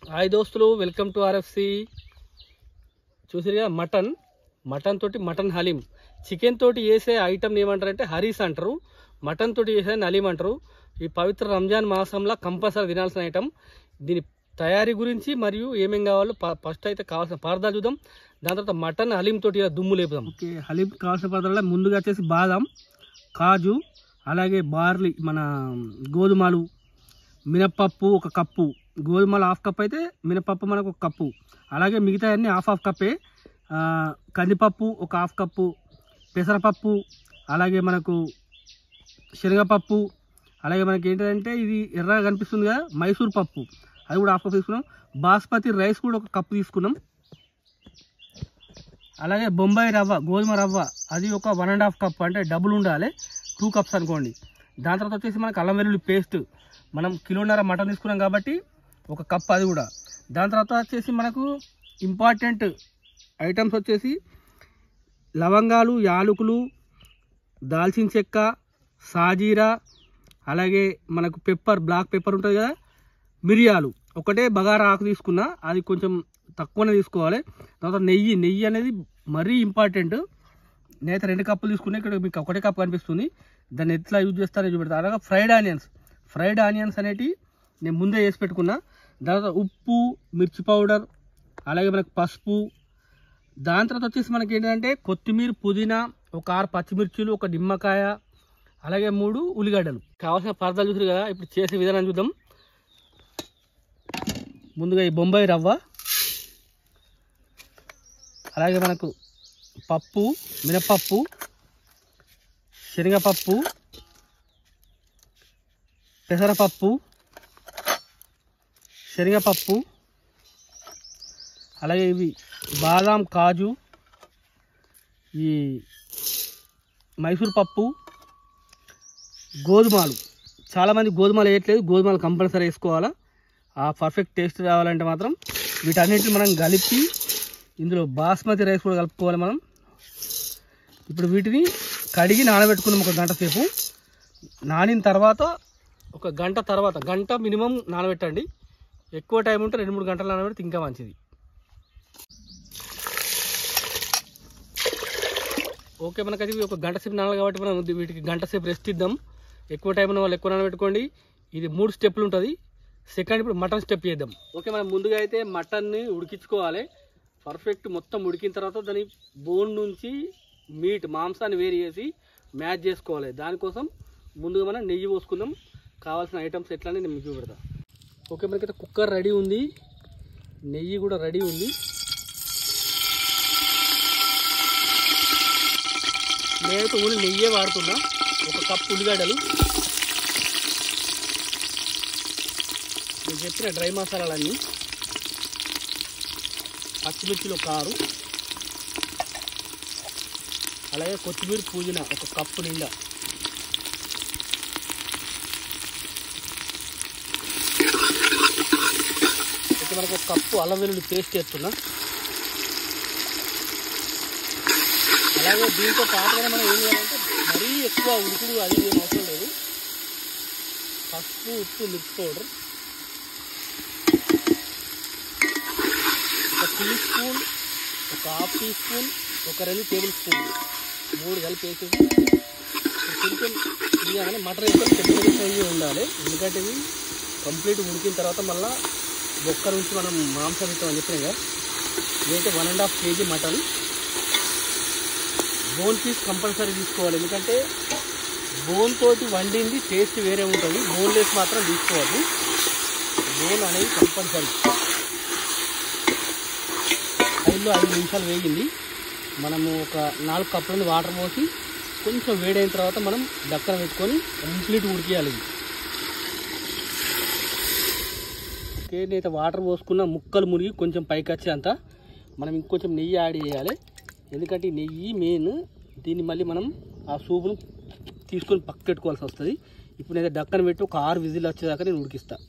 Hi దోస్తులు, welcome to RFC. చూసిరుగా mutton తోటి mutton haleem. Chicken తోటి చేసే ఐటమ్ ఏమంటారంటే హరీస్ అంటారు, మటన్ తోటి చేసే హలీం అంటారు. ఈ పవిత్ర రంజాన్ మాసంలో కంపల్సరీ తినాల్సిన ఐటమ్. దీని తయారీ గురించి మరియు ఏమేం కావాలో ఫస్ట్ అయితే కావాల్సిన పదార్థాలు చూద్దాం. దాని తర్వాత మటన్ హలీం తోటి దుమ్ము లేపుదాం. ఓకే, హలీం కావాల్సిన పదార్థాలు ముందుగా వచ్చేసి బాదం, కాజు, అలాగే బార్లీ, మన గోధుమలు, మినప్పప్పు ఒక కప్పు, గోధుమలు హాఫ్ కప్ అయితే మినపప్పు మనకు ఒక కప్పు, అలాగే మిగతా అన్నీ హాఫ్ కప్పే. కందిపప్పు ఒక హాఫ్ కప్పు, పెసరపప్పు, అలాగే మనకు శనగపప్పు, అలాగే మనకి ఏంటంటే ఇది ఎర్రగా కనిపిస్తుంది కదా మైసూర్ పప్పు, అది కూడా హాఫ్ కప్ తీసుకున్నాం. బాస్మతి రైస్ కూడా ఒక కప్పు తీసుకున్నాం. అలాగే బొంబాయి రవ్వ, గోధుమ రవ్వ, అది ఒక 1.5 కప్, అంటే డబుల్ ఉండాలి, 2 కప్స్ అనుకోండి. దాని తర్వాత వచ్చేసి మనకు అల్లం వెల్లుల్లి పేస్ట్, మనం 1.5 కిలో మటన్ తీసుకున్నాం కాబట్టి ఒక కప్, అది కూడా. దాని తర్వాత వచ్చేసి మనకు ఇంపార్టెంట్ ఐటమ్స్ వచ్చేసి లవంగాలు, యాలకులు, దాల్చిన చెక్క, సాజీరా, అలాగే మనకు పెప్పర్, బ్లాక్ పెప్పర్ ఉంటుంది కదా, మిరియాలు. ఒకటే బగారా ఆకు తీసుకున్నా, అది కొంచెం తక్కువనే తీసుకోవాలి. తర్వాత నెయ్యి అనేది మరీ ఇంపార్టెంట్. నేనైతే 2 కప్పులు తీసుకున్నా, ఇక్కడ మీకు ఒకటే కప్పు కనిపిస్తుంది. దాన్ని ఎట్లా యూజ్ చేస్తారో చూపెడతాను. అలాగే ఫ్రైడ్ ఆనియన్స్ అనేటివి నేను ముందే చేసి పెట్టుకున్నా. దాని తర్వాత ఉప్పు, మిర్చి పౌడర్, అలాగే మనకు పసుపు. దాని తర్వాత వచ్చేసి మనకి ఏంటంటే కొత్తిమీర, పుదీనా, ఒక 6 పచ్చిమిర్చిలు, ఒక నిమ్మకాయ, అలాగే 3 ఉల్లిగడ్డలు. కావాల్సిన పదార్థాలు చూసారు కదా. ఇప్పుడు చేసే విధానం చూద్దాం. ముందుగా ఈ బొంబాయి రవ్వ, అలాగే మనకు పప్పు, మినపప్పు, శనగపప్పు, పెసరపప్పు, శనగపప్పు, అలాగే ఇవి బాదాం, కాజు, ఈ మైసూర్ పప్పు, గోధుమలు. చాలామంది గోధుమలు వేయట్లేదు, గోధుమలు కంపల్సరీ వేసుకోవాలా. ఆ పర్ఫెక్ట్ టేస్ట్ రావాలంటే మాత్రం వీటన్నిటిని మనం కలిపి ఇందులో బాస్మతి రైస్ కూడా కలుపుకోవాలి మనం. ఇప్పుడు వీటిని కడిగి నానబెట్టుకున్నాం ఒక గంట సేపు. నానిన తర్వాత ఒక గంట మినిమం నానబెట్టండి. ఎక్కువ టైం ఉంటే 2-3 గంటలు నానబెడితే ఇంకా మంచిది. ఓకే, మనకది ఒక గంట సేపు నానాలి కాబట్టి మనం వీటికి గంట సేపు రెస్ట్ ఇద్దాం. ఎక్కువ టైం ఉన్న వాళ్ళు ఎక్కువ నానబెట్టుకోండి. ఇది 3 స్టెప్లు ఉంటుంది. సెకండ్ ఇప్పుడు మటన్ స్టెప్ చేద్దాం. ఓకే, మనం ముందుగా అయితే మటన్ని ఉడికించుకోవాలి. పర్ఫెక్ట్ మొత్తం ఉడికిన తర్వాత దాని బోన్ నుంచి మాంసాన్ని వేరు చేసి మ్యాచ్ చేసుకోవాలి. దానికోసం ముందుగా మనం నెయ్యి పోసుకుందాం. కావాల్సిన ఐటమ్స్ ఎట్లా అని నేను మీకు పెడతా. ఓకే, మనకైతే కుక్కర్ రెడీ ఉంది, నెయ్యి కూడా రెడీ ఉంది. నేనైతే ఓన్లీ నెయ్యే వాడుతున్నా. 1 కప్పు ఉల్లిగడ్డలు, నేను చెప్పిన డ్రై మసాలాలన్నీ, పచ్చిమిర్చిలు ఒక 6, అలాగే కొత్తిమీర, పుదీనా 1 కప్పు నిండా. అయితే మనకు 1 కప్పు అల్లం వెల్లుల్లి పేస్ట్ చేస్తున్నా. అలాగే దీంతో పాటుగానే మనం ఏం చేయాలంటే మరీ ఎక్కువ ఉడుకుడు అది ఏం అవసరం లేదు. పసుపు, ఉప్పు, మిర్చి powder 1 teaspoon, 1 half teaspoon, 2 టేబుల్ స్పూన్లు, 3 కలిపి వేసేసి కొంచెం ఇదిగానే మటన్ అయితే పెద్దగా ఉండాలి. ఎందుకంటే ఇది కంప్లీట్ ఉడికిన తర్వాత మళ్ళీ బొక్క నుంచి మనం మాంసం ఇస్తామని చెప్పినాం కదా. ఇదైతే 1.5 kg mutton. Bone piece compulsory తీసుకోవాలి, ఎందుకంటే బోన్ తోటి వండింది టేస్ట్ వేరే ఉంటుంది. బోన్లెస్ మాత్రం తీసుకోవాలి. బోన్ అనేది కంపల్సరీ. 5 నిమిషాలు వేగింది. మనము ఒక 4 కప్పులని వాటర్ పోసి కొంచెం వేడైన తర్వాత మనం దక్కన పెట్టుకొని కంప్లీట్ ఉడికియాలి. ఓకే, నేనైతే వాటర్ పోసుకున్న ముక్కలు మునిగి కొంచెం పైకి వచ్చేంత మనం ఇంకొంచెం నెయ్యి యాడ్ చేయాలి. ఎందుకంటే ఈ నెయ్యి మెయిన్. దీన్ని మళ్ళీ మనం ఆ సూపును తీసుకొని పక్క పెట్టుకోవాల్సి వస్తుంది. ఇప్పుడు నేనైతే దక్కన పెట్టి ఒక 6 విజిల్ వచ్చేదాకా నేను ఉడికిస్తాను.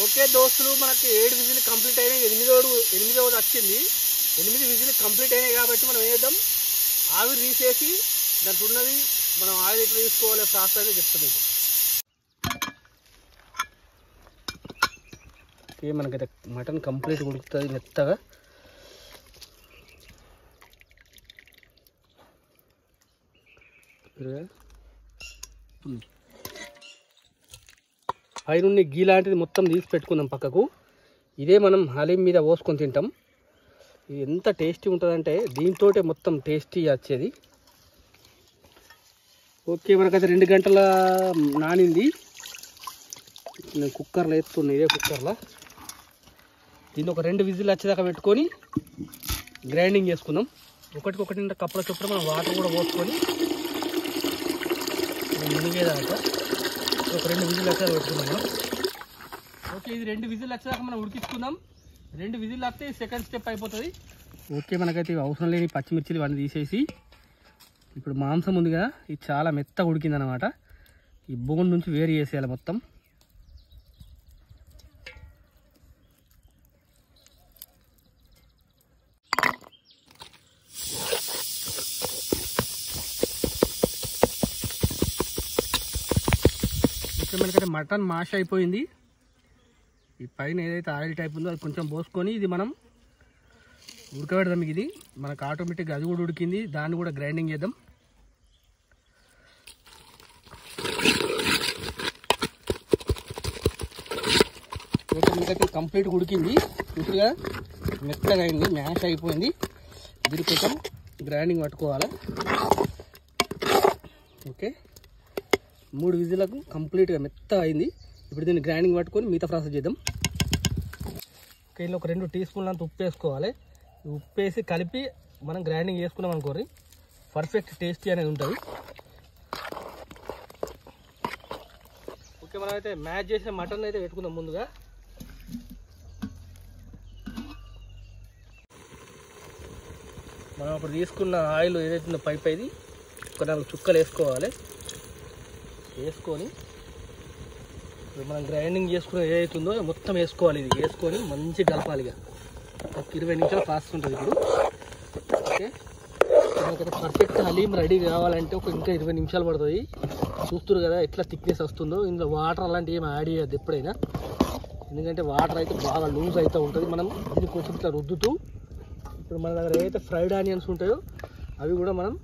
ఓకే దోస్తులు, మనకి 7 విజిల్ కంప్లీట్ అయినాయి. 8వ వచ్చింది. 8 విజిల్ కంప్లీట్ అయినాయి కాబట్టి మనం ఏం చేద్దాం, ఆవిరి తీసేసి దాంట్లో ఉన్నది మనం ఆయిల్ ఇట్లా తీసుకోవాలి ప్రాసెస్ అయితే చెప్తుంది. మనకైతే మటన్ కంప్లీట్ ఉడుకుతుంది మెత్తగా. పైనుండి గీ లాంటిది మొత్తం తీసి పెట్టుకుందాం పక్కకు. ఇదే మనం హలీం మీద పోసుకొని తింటాం. ఇది ఎంత టేస్టీ ఉంటుందంటే దీంతో మొత్తం టేస్టీ వచ్చేది. ఓకే, మనకైతే 2 గంటల నానింది. నేను కుక్కర్లో వేస్తున్నా, ఇదే కుక్కర్లో. దీన్ని ఒక 2 విజిల్ వచ్చేదాకా పెట్టుకొని గ్రైండింగ్ చేసుకుందాం. ఒకటికొకటి కప్పుల చొప్పున మనం వాటర్ కూడా పోసుకొని మునిగేదాకా ఒక 2 విజిల్ వచ్చేదాకా పెట్టుకుందాం మనం. ఓకే, ఇది 2 విజిల్ వచ్చేదాకా మనం ఉడికించుకుందాం. 2 విజిల్ వస్తే సెకండ్ స్టెప్ అయిపోతుంది. ఓకే, మనకైతే అవసరం లేని పచ్చిమిర్చిలు ఇవన్నీ తీసేసి ఇప్పుడు మాంసం ఉంది కదా, ఇది చాలా మెత్తగా ఉడికిందనమాట. ఈ బోన్ నుంచి వేరు చేసేయాలి మొత్తం. ఓకే, మనకైతే మటన్ మాష్ అయిపోయింది. ఈ పైన ఏదైతే ఆయిల్ టైప్ ఉందో అది కొంచెం పోసుకొని ఇది మనం ఉడకబెడదాం. ఇది మనకు ఆటోమేటిక్గా అది కూడా ఉడికింది, దాన్ని కూడా గ్రైండింగ్ చేద్దాం. ఓకే, మనకైతే కంప్లీట్గా ఉడికింది. చూసుగా మెత్తగా అయింది, మ్యాష్ అయిపోయింది. దీని కొంచెం గ్రైండింగ్ పట్టుకోవాలి. ఓకే, 3 విజిలకు కంప్లీట్గా మెత్తగా అయింది. ఇప్పుడు దీన్ని గ్రైండింగ్ పట్టుకొని మిగతా ప్రాసెస్ చేద్దాం. ఓకే, ఇందులో ఒక 2 టీ స్పూన్లు అంత ఉప్పు వేసుకోవాలి. ఉప్పు వేసి కలిపి మనం గ్రైండింగ్ చేసుకున్నాం అనుకోరి పర్ఫెక్ట్ టేస్టీ అనేది ఉంటుంది. ఓకే, మనం అయితే మ్యాచ్ చేసిన మటన్ అయితే పెట్టుకుందాం ముందుగా. మనం అప్పుడు తీసుకున్న ఆయిల్ ఏదైతుందో పైప్ ఇది ఒక 4 చుక్కలు వేసుకోవాలి. వేసుకొని ఇప్పుడు మనం గ్రైండింగ్ చేసుకున్న ఏదైతుందో మొత్తం వేసుకోవాలి. ఇది వేసుకొని మంచిగా కలపాలి. ఇక ఒక 20 నిమిషాలు ప్రాసెస్ ఉంటుంది ఇప్పుడు. ఓకే, మనకైతే పర్ఫెక్ట్ హలీం రెడీ కావాలంటే ఇంకా 20 నిమిషాలు పడుతుంది. చూస్తున్నారు కదా ఎట్లా థిక్నెస్ వస్తుందో. ఇందులో వాటర్ అలాంటివి ఏమి యాడ్ చేయద్దు ఎప్పుడైనా, ఎందుకంటే వాటర్ అయితే బాగా లూజ్ అవుతూ ఉంటుంది. మనం దీన్ని కొంచెం ఇట్లా రుద్దుతూ ఇప్పుడు మన దగ్గర ఏదైతే ఫ్రైడ్ ఆనియన్స్ ఉంటాయో అవి కూడా మనం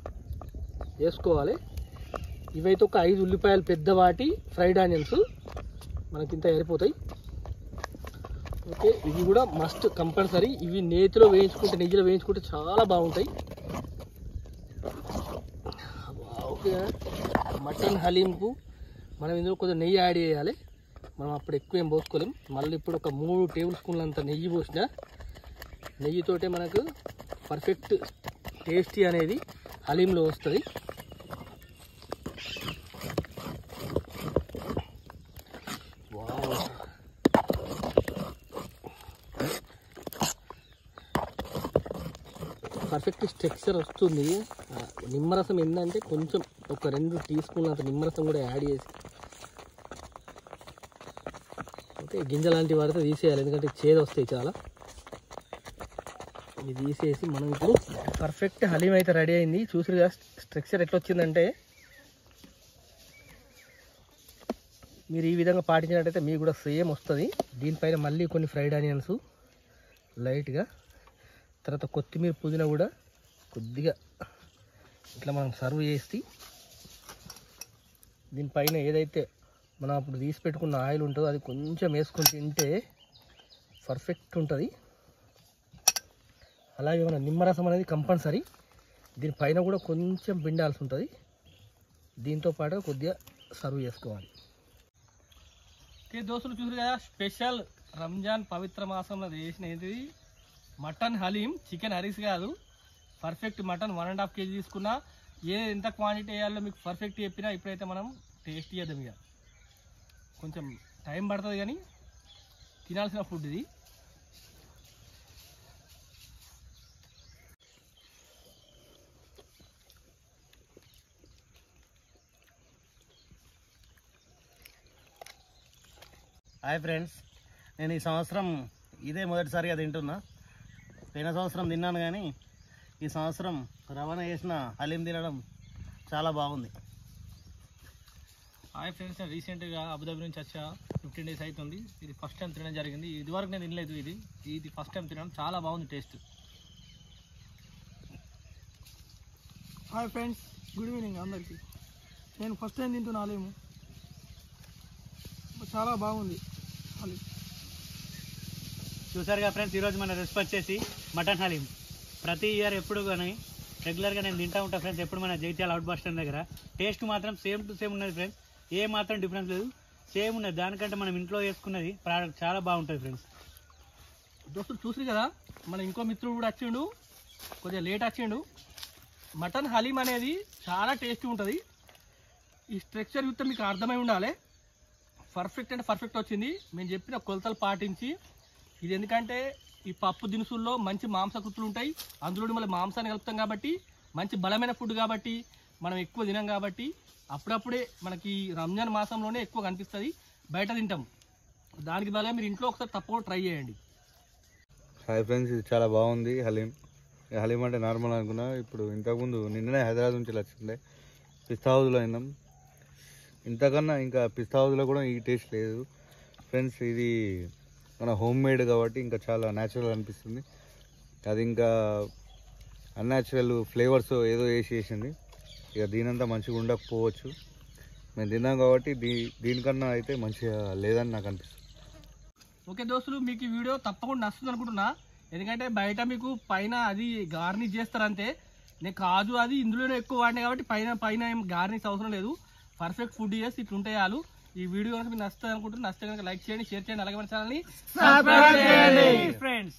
వేసుకోవాలి. ఇవైతే ఒక 5 ఉల్లిపాయలు పెద్దవాటి ఫ్రైడ్ ఆనియన్స్ మనకి ఇంత సరిపోతాయి. ఓకే, ఇవి కూడా మస్ట్ కంపల్సరీ. ఇవి నెయ్యిలో వేయించుకుంటే చాలా బాగుంటాయి. ఓకే, మటన్ హలీంకు మనం ఇందులో కొంచెం నెయ్యి యాడ్ చేయాలి. మనం అప్పుడు ఎక్కువ ఏం పోసుకోలేం. మళ్ళీ ఇప్పుడు ఒక 3 టేబుల్ స్పూన్లు అంత నెయ్యి పోసిన, నెయ్యితోటే మనకు పర్ఫెక్ట్ టేస్టీ అనేది హలీంలో వస్తుంది. పర్ఫెక్ట్ టెక్స్చర్ వస్తుంది. నిమ్మరసం ఏంటంటే కొంచెం ఒక 2 టీ స్పూన్లు అంత నిమ్మరసం కూడా యాడ్ చేసి, ఓకే, గింజ లాంటివి వాడితే తీసేయాలి, ఎందుకంటే చేదు వస్తాయి చాలా. ఇది తీసేసి మనం ఇప్పుడు పర్ఫెక్ట్ హలీం అయితే రెడీ అయింది. చూసిగా స్ట్రక్చర్ ఎట్లా వచ్చిందంటే మీరు ఈ విధంగా పాటించినట్టయితే మీకు కూడా సేమ్ వస్తుంది. దీనిపైన మళ్ళీ కొన్ని ఫ్రైడ్ ఆనియన్స్ లైట్గా, తర్వాత కొత్తిమీర పుదీనా కూడా కొద్దిగా ఇట్లా మనం సర్వ్ చేసి దీనిపైన ఏదైతే మనం అప్పుడు తీసి పెట్టుకున్న ఆయిల్ ఉంటుందో అది కొంచెం వేసుకొని తింటే పర్ఫెక్ట్ ఉంటుంది. అలాగే మన నిమ్మరసం అనేది కంపల్సరీ దీనిపైన కూడా కొంచెం పిండాల్సి ఉంటుంది. దీంతో పాటు కొద్దిగా సర్వ్ చేసుకోవాలి. ఓకే దోస్తులు, చూసారు కదా స్పెషల్ రంజాన్ పవిత్ర మాసంలో చేసిన ఏంటిది మటన్ హలీం. చికెన్ హరీస్ కాదు, పర్ఫెక్ట్ మటన్ 1.5 kg తీసుకున్నా. ఎంత క్వాంటిటీ వేయాలో మీకు పర్ఫెక్ట్ చెప్పినా. ఇప్పుడైతే మనం టేస్ట్ చేద్దాం. ఇక కొంచెం టైం పడుతుంది కానీ తినాల్సిన ఫుడ్ ఇది. హాయ్ ఫ్రెండ్స్, నేను ఈ సంవత్సరం ఇదే మొదటిసారిగా తింటున్నా. పోయిన సంవత్సరం తిన్నాను కానీ ఈ సంవత్సరం రవాణా చేసిన హలీం తినడం చాలా బాగుంది. హాయ్ ఫ్రెండ్స్, నేను రీసెంట్గా అబుదాబి నుంచి వచ్చా. 15 days అవుతుంది. ఇది ఫస్ట్ టైం తినడం జరిగింది. ఇదివరకు నేను తినలేదు. ఇది ఫస్ట్ టైం తినడం చాలా బాగుంది taste. Hi friends, good evening అందరికీ. నేను ఫస్ట్ టైం తింటున్నా హలీము, చాలా బాగుంది హలీం. చూసారుగా ఫ్రెండ్స్, ఈరోజు మన రెసిపీ వచ్చేసి మటన్ హలీం. ప్రతి ఇయర్ ఎప్పుడు కానీ రెగ్యులర్గా నేను తింటూ ఉంటాను ఫ్రెండ్స్. ఎప్పుడు మన జైత్యాల అవుట్ బస్ స్టాండ్ దగ్గర. టేస్ట్ మాత్రం సేమ్ టు సేమ్ ఉన్నది ఫ్రెండ్స్. ఏ మాత్రం డిఫరెన్స్ లేదు, సేమ్ ఉన్నది. దానికంటే మనం ఇంట్లో చేసుకున్నది ప్రోడక్ట్ చాలా బాగుంటుంది ఫ్రెండ్స్. దోస్తులు చూసి కదా, మన ఇంకో మిత్రుడు కూడా వచ్చిండు, కొద్దిగా లేట్ వచ్చిండు. మటన్ హలీం అనేది చాలా టేస్టీ ఉంటుంది. ఈ స్ట్రక్చర్ యుద్ధం మీకు అర్థమై ఉండాలి. పర్ఫెక్ట్ అంటే పర్ఫెక్ట్ వచ్చింది. మేము చెప్పిన కొలతలు పాటించి. ఇది ఎందుకంటే ఈ పప్పు దినుసుల్లో మంచి మాంసకృతులు ఉంటాయి. అందులో మళ్ళీ మాంసాన్ని కలుపుతాం కాబట్టి మంచి బలమైన ఫుడ్ కాబట్టి మనం ఎక్కువ తినాం కాబట్టి అప్పుడప్పుడే మనకి రంజాన్ మాసంలోనే ఎక్కువ కనిపిస్తుంది. బయట తింటాం. దానికి బలంగా మీరు ఇంట్లో ఒకసారి తప్పకుండా ట్రై చేయండి. హాయ్ ఫ్రెండ్స్, ఇది చాలా బాగుంది హలీం. హలీం అంటే నార్మల్ అనుకున్నా. ఇప్పుడు ఇంతకుముందు నిన్ననే హైదరాబాద్ నుంచి వచ్చిండే పిస్తా హౌస్లో అయినాం. ఇంతకన్నా ఇంకా పిస్తా హౌస్లో కూడా ఈ టేస్ట్ లేదు ఫ్రెండ్స్. ఇది మన హోమ్ మేడ్ కాబట్టి ఇంకా చాలా న్యాచురల్ అనిపిస్తుంది. అది ఇంకా అన్యాచురల్ ఫ్లేవర్స్ ఏదో వేసింది. ఇక దీనంతా మంచిగా ఉండకపోవచ్చు. మేము తిన్నాం కాబట్టి దీనికన్నా అయితే మంచిగా లేదని నాకు అనిపిస్తుంది. ఓకే దోస్తులు, మీకు ఈ వీడియో తప్పకుండా నచ్చుతుంది అనుకుంటున్నా. ఎందుకంటే బయట మీకు పైన అది గార్నిష్ చేస్తారంతే. నేను కాజు అది ఇందులోనే ఎక్కువ వాడినా కాబట్టి పైన ఏం గార్నిష్ అవసరం లేదు. పర్ఫెక్ట్ ఫుడ్ చేసి ఇట్లా ఉంటాయి చాలు. ఈ వీడియో కనుక మీకు నచ్చుతుంది అనుకుంటున్నా. నచ్చితే కనుక లైక్ చేయండి, షేర్ చేయండి, అలాగే మన ఛానల్ని ఫ్రెండ్స్.